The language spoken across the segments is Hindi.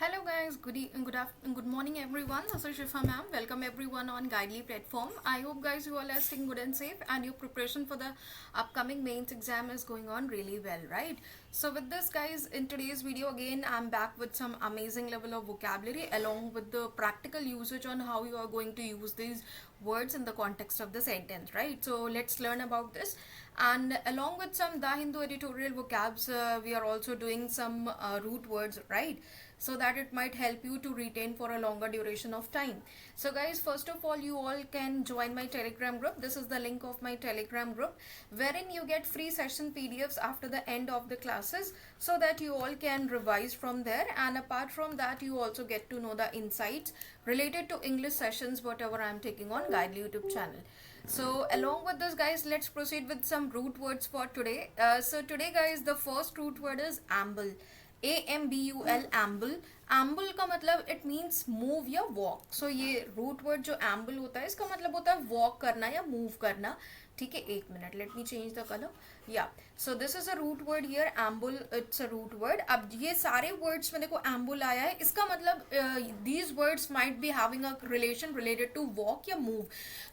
Hello guys, good morning everyone. This is Shifa ma'am. Welcome everyone on Guidely platform. I hope guys you all are staying good and safe and your preparation for the upcoming mains exam is going on really well, right? So with this guys, in today's video again I'm back with some amazing level of vocabulary along with the practical usage on how you are going to use these words in the context of the sentence, right? So let's learn about this. And along with some The Hindu editorial vocabs, we are also doing some root words, right? So that it might help you to retain for a longer duration of time. So guys, first of all, you all can join my Telegram group. This is the link of my Telegram group, wherein you get free session PDFs after the end of the classes, so that you all can revise from there. And apart from that, you also get to know the insights related to English sessions, whatever I'm taking on Guidely YouTube channel. So along with this guys, let's proceed with some root words for today. So today guys, the first root word is amble. AMBUL, amble. amble का मतलब इट मीन्स मूव या वॉक. सो ये रूट वर्ड जो amble होता है इसका मतलब होता है वॉक करना या मूव करना. ठीक है, एक minute, let me change the colour. या so this is a root word here, amble. It's a root word. अब ये सारे वर्ड्स में देखो amble आया है, इसका मतलब these words might be having a relation related to walk या मूव.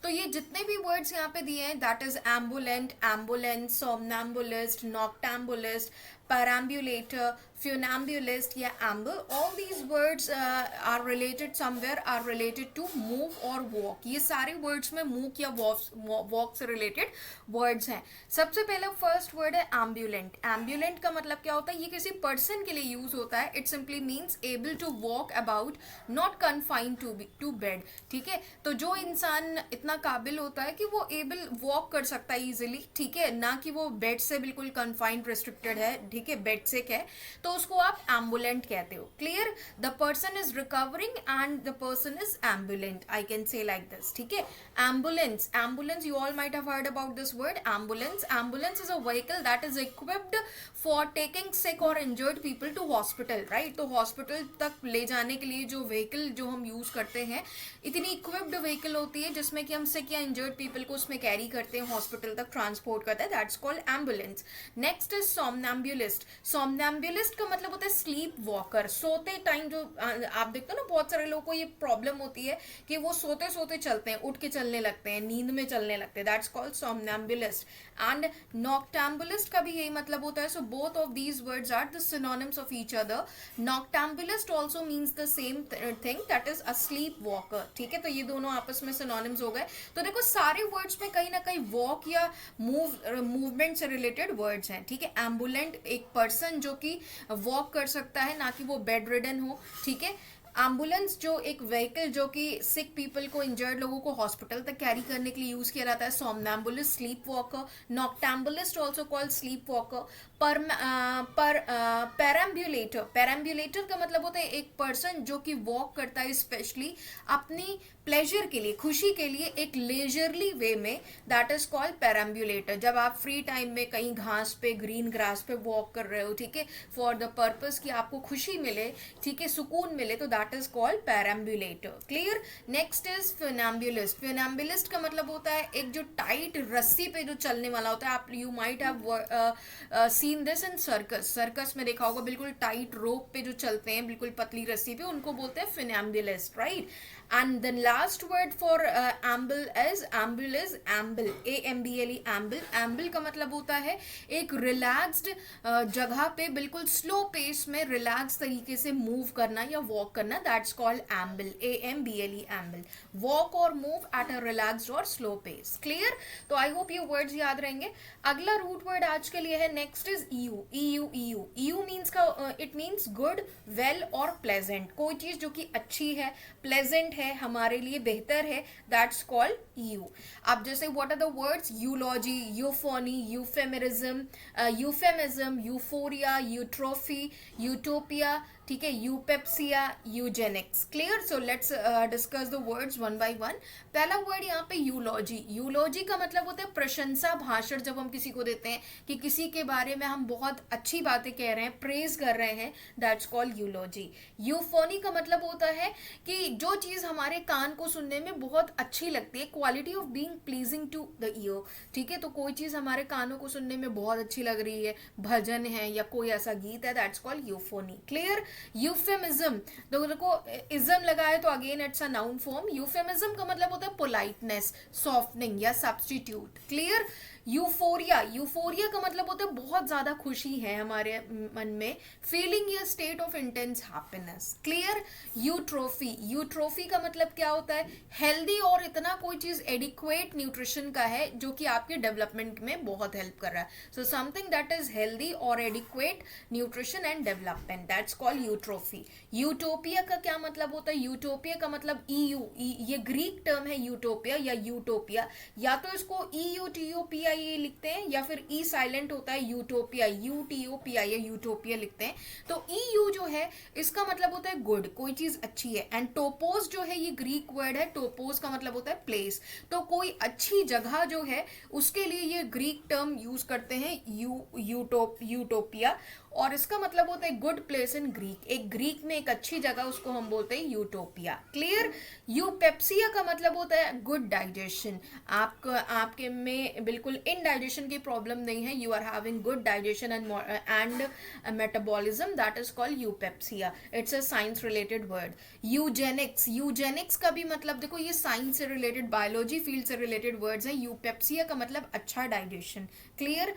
तो ये जितने भी वर्ड्स यहाँ पे दिए हैं, that is ambulant, ambulance, somnambulist, noctambulist, perambulator, funambulist या amble, all these words are related somewhere, are related to move or walk. ये सारे words में move या walk से related words हैं. सबसे पहले फर्स्ट वर्ड है ambulant. ambulant का मतलब क्या होता है? ये किसी person के लिए यूज होता है. It simply means able to walk about, not confined to bed. ठीक है, तो जो इंसान इतना काबिल होता है कि वो एबल वॉक कर सकता है इजिली, ठीक है, ना कि वो बेड से बिल्कुल कन्फाइंड रेस्ट्रिक्टेड है, ठीक है, बेड सिक है, तो उसको आप एम्बुलेंट कहते हो. Clear? The person is recovering and the person is ambulant. I can say like this. ठीक है, ambulance. Ambulance, you all might have heard about this word, ambulance. Ambulance is a vehicle that is equipped for taking sick और injured people to hospital, right? तो हॉस्पिटल तक ले जाने के लिए जो व्हीकल जो हम यूज करते हैं, इतनी इक्विप्ड व्हीकल होती है जिसमें कि हम सिक या इंजर्ड पीपल को उसमें कैरी करते हैं, हॉस्पिटल तक ट्रांसपोर्ट करते हैं. That's called ambulance. Next is somnambulist. somnambulist का मतलब होता है स्लीप वॉकर. सोते टाइम जो आप देखते हो ना, बहुत सारे लोगों को ये प्रॉब्लम होती है कि वो सोते सोते चलते हैं, उठ के चलने लगते हैं, नींद में चलने लगते हैं. That's called somnambulist. And noctambulist का भी यही मतलब होता है. So both of these words are the synonyms of each other. noctambulist also means the same thing, that is a sleep walker. ठीक है, तो ये दोनों आपस में synonyms हो गए. तो देखो सारे वर्ड्स में कहीं ना कहीं वॉक या मूवमेंट से रिलेटेड वर्ड्स हैं. ठीक है, एम्बुलेंट एक पर्सन जो कि वॉक कर सकता है, ना कि वो बेड रिडन हो. ठीक है, एम्बुलेंस जो एक व्हीकल जो कि सिक पीपल को, इंजर्ड लोगों को हॉस्पिटल तक कैरी करने के लिए यूज किया जाता है. somnambulist, sleep walker. noctambulist also called sleep walker. Perambulator. Perambulator का मतलब होता है एक पर्सन जो कि वॉक करता है स्पेशली अपनी प्लेजर के लिए, खुशी के लिए, एक लेजरली वे में. That is called perambulator. जब आप फ्री टाइम में कहीं घास पे, ग्रीन ग्रास पे वॉक कर रहे हो, ठीक है, फॉर द पर्पस कि आपको खुशी मिले, ठीक है, सुकून मिले, तो that is called perambulator. Clear? Next is funambulist. Funambulist का मतलब होता है एक जो टाइट रस्सी पे जो चलने वाला होता है. आप you might have seen this in circus. Circus में देखा होगा, बिल्कुल टाइट रोप पे जो चलते हैं, बिल्कुल पतली रस्सी पे, उनको बोलते हैं फिनैम्बुलिस्ट, right? And the last word for amble is amble. AMBLE, amble. amble का मतलब होता है एक रिलैक्स्ड जगह पे बिल्कुल स्लो पेस में रिलैक्स तरीके से मूव करना या वॉक करना. That's called amble. AMBLE, amble. Walk और मूव एट अ रिलैक्स्ड और स्लो पेस. क्लियर? तो आई होप ये वर्ड्स याद रहेंगे. अगला रूट वर्ड आज के लिए है, next is EU. EU means का इट मीन्स गुड, वेल और प्लेजेंट. कोई चीज जो कि अच्छी है, प्लेजेंट है, हमारे लिए बेहतर है, दैट्स कॉल्ड EU. अब जैसे what are the words? Eulogy, euphony, euphemism, euphoria, eutrophy, utopia, ठीक है, eupepsia, eugenics. Clear? So let's discuss the words one by one. पहला वर्ड यहाँ पे यूलॉजी. यूलॉजी का मतलब होता है प्रशंसा भाषण. जब हम किसी को देते हैं कि किसी के बारे में हम बहुत अच्छी बातें कह रहे हैं, प्रेज कर रहे हैं, दैट्स कॉल्ड यूलॉजी. यूफोनी का मतलब होता है कि जो चीज़ हमारे कान को सुनने में बहुत अच्छी लगती है, quality of being pleasing to the ear. ठीक है, तो कोई चीज़ हमारे कानों को सुनने में बहुत अच्छी लग रही है, भजन है या कोई ऐसा गीत है, दैट्स कॉल्ड यूफोनी. क्लियर? यूफेमिज्म, तो देखो इज्म लगा है तो again it's a noun form. Euphemism का मतलब होता है पोलाइटनेस, सॉफ्टनिंग या सब्स्टिट्यूट. क्लियर. यूफोरिया, यूफोरिया का मतलब होता है बहुत ज्यादा खुशी है हमारे मन में. फीलिंग या state of intense happiness. Clear. Eutrophy, eutrophy का मतलब क्या होता है? हेल्दी और इतना कोई चीज एडिक्वेट न्यूट्रिशन का है जो कि आपके डेवलपमेंट में बहुत हेल्प कर रहा है. So something that is healthy और adequate nutrition and development, that's called eutrophy. Utopia का क्या मतलब होता है? यूटोपिया का मतलब ईयू, ये ग्रीक टर्म है यूटोपिया या यूटोपिया. या तो इसको EUTOPIA ये लिखते हैं या फिर ई साइलेंट होता है यूटोपिया, UTOPIA या यूटोपिया लिखते हैं. तो EU जो है इसका मतलब होता है गुड, कोई चीज अच्छी है. एंड टोपोज जो है ये ग्रीक वर्ड है. टोपोज का मतलब होता है प्लेस. तो कोई अच्छी जगह जो है उसके लिए ये ग्रीक टर्म यूज करते हैं यूटोपिया. और इसका मतलब होता है गुड प्लेस इन ग्रीक. एक ग्रीक में एक अच्छी जगह उसको हम बोलते हैं यूटोपिया. क्लियर. यूपेप्सिया का मतलब होता है गुड डाइजेशन. आपके में बिल्कुल इनडाइजेशन की प्रॉब्लम नहीं है. You are having good digestion and metabolism, that is called eupepsia. It's a science related word. Eugenics, eugenics का भी मतलब देखो ये साइंस से रिलेटेड, बायोलॉजी फील्ड से रिलेटेड वर्ड्स हैं. यूपेप्सिया का मतलब अच्छा डाइजेशन. क्लियर.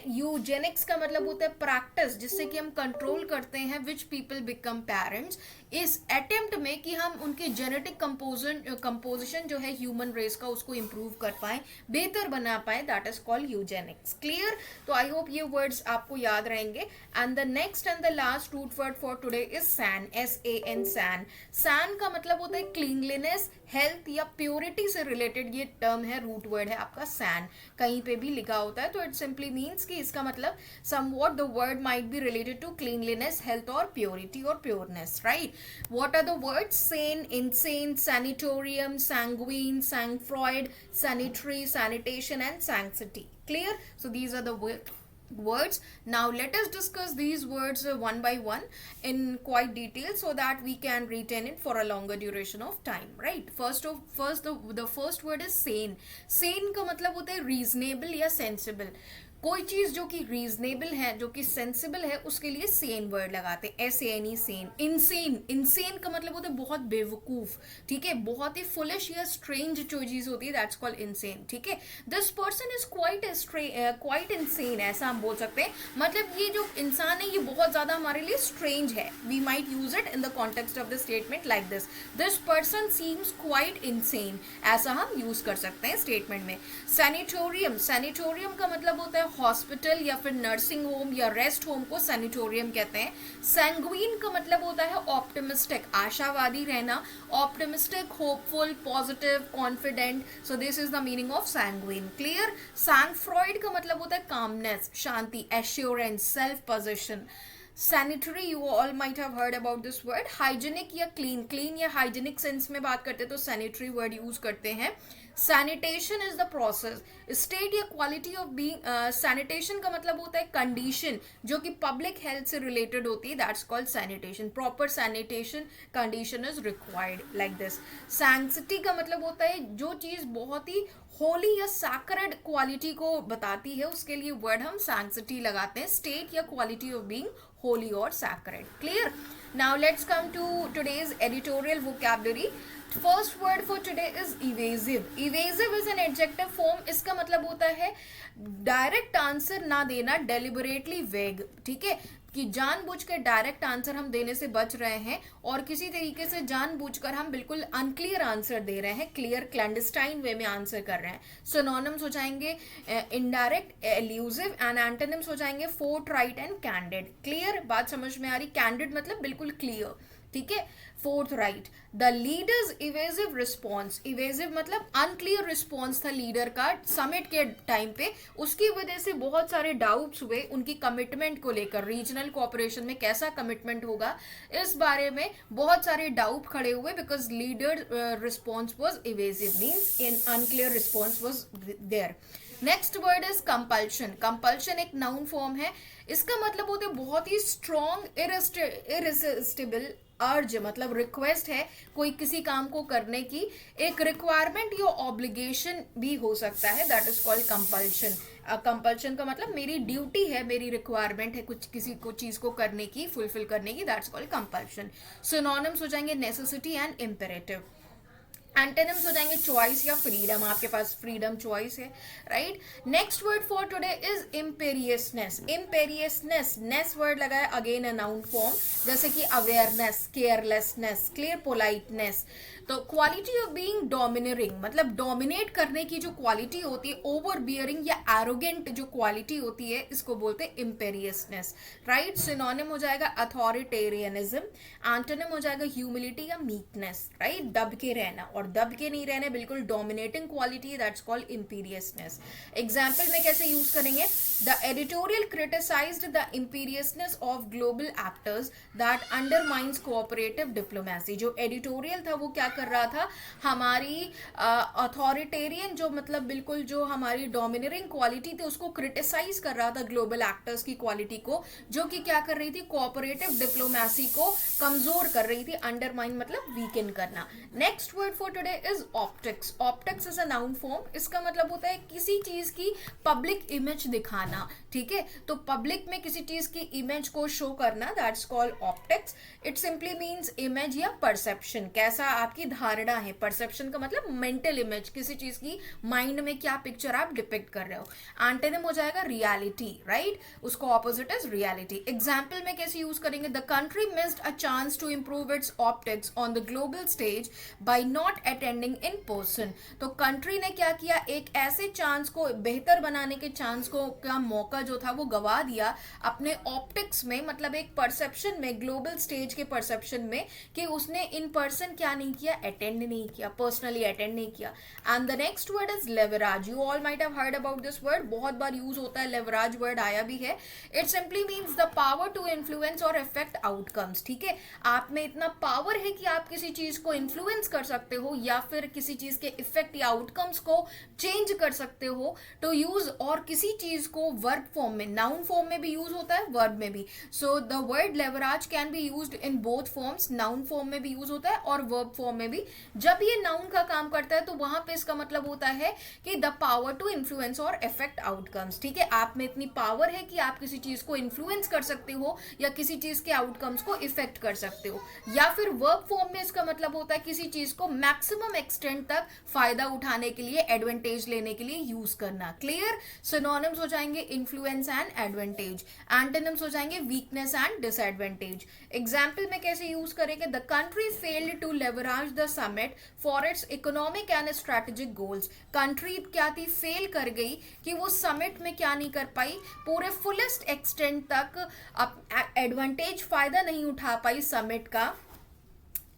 यूजेनिक्स का मतलब होता है प्रैक्टिस जिससे कि हम कंट्रोल करते हैं विच पीपल बिकम पेरेंट्स, इस अटेम्प्ट में कि हम उनके जेनेटिक कंपोजिशन जो है ह्यूमन रेस का उसको इंप्रूव कर पाए, बेहतर बना पाए, that is called eugenics. Clear. तो आई होप ये वर्ड्स आपको याद रहेंगे. And the next and the last root word for today is san, SAN, san. San का मतलब होता है क्लीनलीनेस, हेल्थ या प्योरिटी से रिलेटेड ये टर्म है, रूट वर्ड है आपका सैन. कहीं पे भी लिखा होता है तो इट सिंपली मीन्स कि इसका मतलब somewhat the word might be related to cleanliness, health और प्योरिटी और pureness, right. What are the words? Sane, insane, sanatorium, sanguine, sang-froid, sanitary, sanitation and sanctity. Clear? So these are the words. Now let us discuss these words one by one in quite detail so that we can retain it for a longer duration of time, right. The first word is sane. Sane का मतलब होता है reasonable या sensible. कोई चीज जो कि रीजनेबल है, जो कि सेंसिबल है, उसके लिए सेन वर्ड लगाते हैं, SANE, सेन. इनसेन, इनसेन का मतलब होता है बहुत बेवकूफ. ठीक है, बहुत ही फुलिश या स्ट्रेंज जो चीज होती है, दैट्स कॉल्ड इनसेन. ठीक है. This person is quite insane, ऐसा हम बोल सकते हैं. मतलब ये जो इंसान है ये बहुत ज्यादा हमारे लिए स्ट्रेंज है. We might use it in the context of the statement like this. This person seems quite insane, ऐसा हम यूज कर सकते हैं स्टेटमेंट में. सैनिटोरियम, सैनिटोरियम का मतलब होता है हॉस्पिटल या फिर नर्सिंग होम या रेस्ट होम को सैनिटोरियम कहते हैं. सैंग्विन का मतलब होता है ऑप्टिमिस्टिक, आशावादी रहना, optimistic, hopeful, positive, confident. So this is the meaning of sanguine. Clear. सैंग-फ्रॉइड का मतलब होता है calmness, Shanti, assurance, self position. Sanitary, you all might have heard about this word. Hygienic या क्लीन, क्लीन या हाइजीनिक सेंस में बात करते हैं तो सैनिटरी वर्ड यूज करते हैं. Sanitation is the process, state या क्वालिटी ऑफ बीइंग. सैनिटेशन का मतलब होता है कंडीशन जो कि पब्लिक हेल्थ से रिलेटेड होती है, that's called sanitation. Proper sanitation condition is required like this. Sanctity का मतलब होता है जो चीज बहुत ही होली या सैक्रेड क्वालिटी को बताती है, उसके लिए वर्ड हम सैंक्टिटी लगाते हैं. स्टेट या quality of being holy or sacred. Clear. Now let's come to today's editorial vocabulary. First word for today is evasive. Evasive is an adjective form. इसका मतलब होता है डायरेक्ट आंसर ना देना, डेलिबरेटली वेग. ठीक है, कि जानबूझ के डायरेक्ट आंसर हम देने से बच रहे हैं और किसी तरीके से जानबूझकर हम बिल्कुल अनक्लियर आंसर दे रहे हैं, क्लियर क्लैंडस्टाइन वे में आंसर कर रहे हैं. सिनोनिम्स हो जाएंगे इनडायरेक्ट, एल्यूसिव, एंड एंटोनिम्स हो जाएंगे फोर्थराइट एंड कैंडिड. क्लियर, बात समझ में आ रही. कैंडिड मतलब बिल्कुल क्लियर. ठीक है. Forthright. The leader's evasive response, evasive मतलब अनक्लियर रिस्पॉन्स था लीडर का समिट के टाइम पे, उसकी वजह से बहुत सारे डाउट्स हुए उनकी कमिटमेंट को लेकर. रीजनल कोऑपरेशन में कैसा कमिटमेंट होगा इस बारे में बहुत सारे डाउट खड़े हुए, because leader response was evasive, means in unclear response was there. Next word is compulsion. Compulsion एक नाउन फॉर्म है. इसका मतलब होता है बहुत ही स्ट्रॉन्ग, इरेसिस्टिबल अर्ज, मतलब रिक्वेस्ट है कोई किसी काम को करने की. एक रिक्वायरमेंट या ऑब्लिगेशन भी हो सकता है, that is called compulsion. Compulsion का मतलब मेरी ड्यूटी है, मेरी रिक्वायरमेंट है कुछ किसी को चीज को करने की, फुलफिल करने की, दैट्स कॉल्ड कंपल्शन. सिनोनिम्स हो जाएंगे नेसेसिटी एंड इम्पेरेटिव. एंटेनिम्स हो जाएंगे चॉइस या फ्रीडम, आपके पास फ्रीडम चॉइस है, right. Next word for today is imperiousness. Imperiousness, ness word लगा है अगेन अ नाउन फॉर्म, जैसे कि अवेयरनेस, केयरलेसनेस, क्लियर पोलाइटनेस. तो क्वालिटी ऑफ बीइंग डोमिनेटिंग, मतलब डोमिनेट करने की जो क्वालिटी होती है, ओवर बियरिंग या एरोगेंट जो क्वालिटी होती है, इसको बोलते हैं इम्पेरियसनेस, राइट. सिनोनिम हो जाएगा अथॉरिटेरियनिज्म. एंटोनिम हो जाएगा ह्यूमिलिटी या मीकनेस, राइट. दब के रहना, और दब के नहीं रहना, बिल्कुल dominating quality, that's called imperiousness. Example में कैसे यूज करेंगे? The editorial criticized the imperiousness of global actors that undermines cooperative diplomacy. जो एडिटोरियल था वो क्या कर रहा था, हमारी अथॉरिटेरियन जो मतलब बिल्कुल जो हमारी डोमिनेटिंग क्वालिटी थी उसको क्रिटिसाइज कर रहा था, ग्लोबल एक्टर्स की क्वालिटी को, जो कि क्या कर रही थी, कोऑपरेटिव डिप्लोमेसी को कमजोर कर रही थी. अंडरमाइन मतलब वीकन करना. Next word for today is optics. Optics is a noun form. इसका मतलब होता है किसी चीज की पब्लिक इमेज दिखाना, ठीक है. तो पब्लिक में किसी चीज की इमेज को शो करना, that's called optics. It simply means image या परसेप्शन, कैसा आपकी धारणा है. परसेप्शन का मतलब मेंटल इमेज, किसी चीज की माइंड में क्या पिक्चर आप डिपिक्ट कर रहे हो. एंटोनिम हो जाएगा रियलिटी, राइट. उसको ऑपोजिट इज रियलिटी. एग्जाम्पल में कैसे यूज करेंगे? The country missed a chance to improve its optics on the global stage by not attending in person. तो कंट्री ने क्या किया, एक ऐसे चांस को, बेहतर बनाने के चांस को का मौका जो था वो गवा दिया अपने ऑप्टिक्स में, मतलब एक परसेप्शन में, ग्लोबल स्टेज के परसेप्शन में, कि उसने इन पर्सन क्या नहीं किया, अटेंड नहीं किया, पर्सनली अटेंड नहीं किया. And the next word is leverage. You all might have heard about this word, बहुत बार यूज होता है, लेवराज वर्ड आया भी है. It simply means the power to influence और इफेक्ट आउटकम्स, ठीक है. आप में इतना पावर है कि आप किसी चीज को इन्फ्लुएंस कर सकते हो या फिर किसी चीज के इफेक्ट या आउटकम्स को चेंज कर सकते हो. तो यूज, और किसी चीज को वर्ब फॉर्म में, नाउन फॉर्म में भी यूज होता है, वर्ब में भी. So the word leverage can be used in both forms. Noun form में भी यूज होता है और वर्ब फॉर्म में भी. जब ये नाउन का काम करता है तो वहां पे इसका मतलब होता है कि द पावर टू इन्फ्लुएंस और इफेक्ट आउटकम्स, ठीक है. आप में इतनी पावर है कि आप किसी चीज को इन्फ्लुएंस कर सकते हो या किसी चीज के आउटकम्स को इफेक्ट कर सकते हो. या फिर वर्ब फॉर्म में इसका मतलब होता है किसी चीज को मैक्सिमम एक्सटेंट तक फायदा उठाने के लिए, एडवांटेज लेने के लिए यूज करना. क्लियर. सिनोनिम्स हो जाएंगे इन्फ्लुएंस एंड एडवांटेज. एंटोनिम्स हो जाएंगे वीकनेस एंड डिसएडवांटेज. एग्जाम्पल में कैसे यूज करेंगे? The country failed to leverage the summit for its economic and strategic goals. Country क्या थी, फेल कर गई कि वो समिट में क्या नहीं कर पाई, पूरे फुलेस्ट एक्सटेंट तक एडवांटेज फायदा नहीं उठा पाई समिट का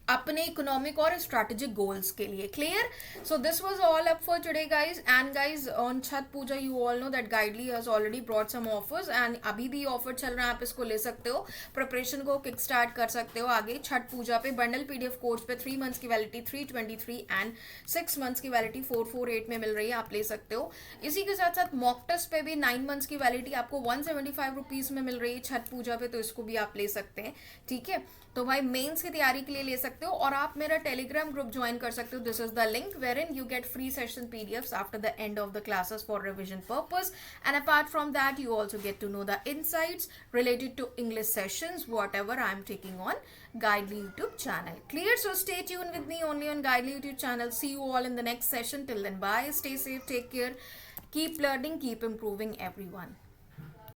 अपने इकोनॉमिक और स्ट्रैटेजिक गोल्स के लिए. Clear. So this was all up for today guys. And guys on Chhath Puja you all know that Guidely has already brought some offers, and अभी भी ऑफर चल रहा है, आप इसको ले सकते हो, प्रिपरेशन को किक स्टार्ट कर सकते हो आगे. छठ पूजा पे बंडल पीडीएफ कोर्स पे 3 मंथ्स की वैलिडिटी 323 एंड 6 मंथ्स की वैलिडिटी 448 में मिल रही है, आप ले सकते हो. इसी के साथ साथ मॉक टेस्ट पे भी 9 मंथ्स की वैलिडिटी आपको 175 रुपीज में मिल रही है छठ पूजा पे, तो इसको भी आप ले सकते हैं, ठीक है. तो भाई मेंस की तैयारी के लिए ले सकते हो, और आप मेरा टेलीग्राम ग्रुप ज्वाइन कर सकते हो. This is the link where in you get free session PDFs after the end of the classes for revision purpose. And apart from that you also get to know the insights related to English sessions, whatever I am taking on Guidely YouTube channel. Clear? So stay tuned with me only on Guidely YouTube channel. See you all in the next session. Till then, bye. Stay safe. Take care. Keep learning. Keep improving, everyone.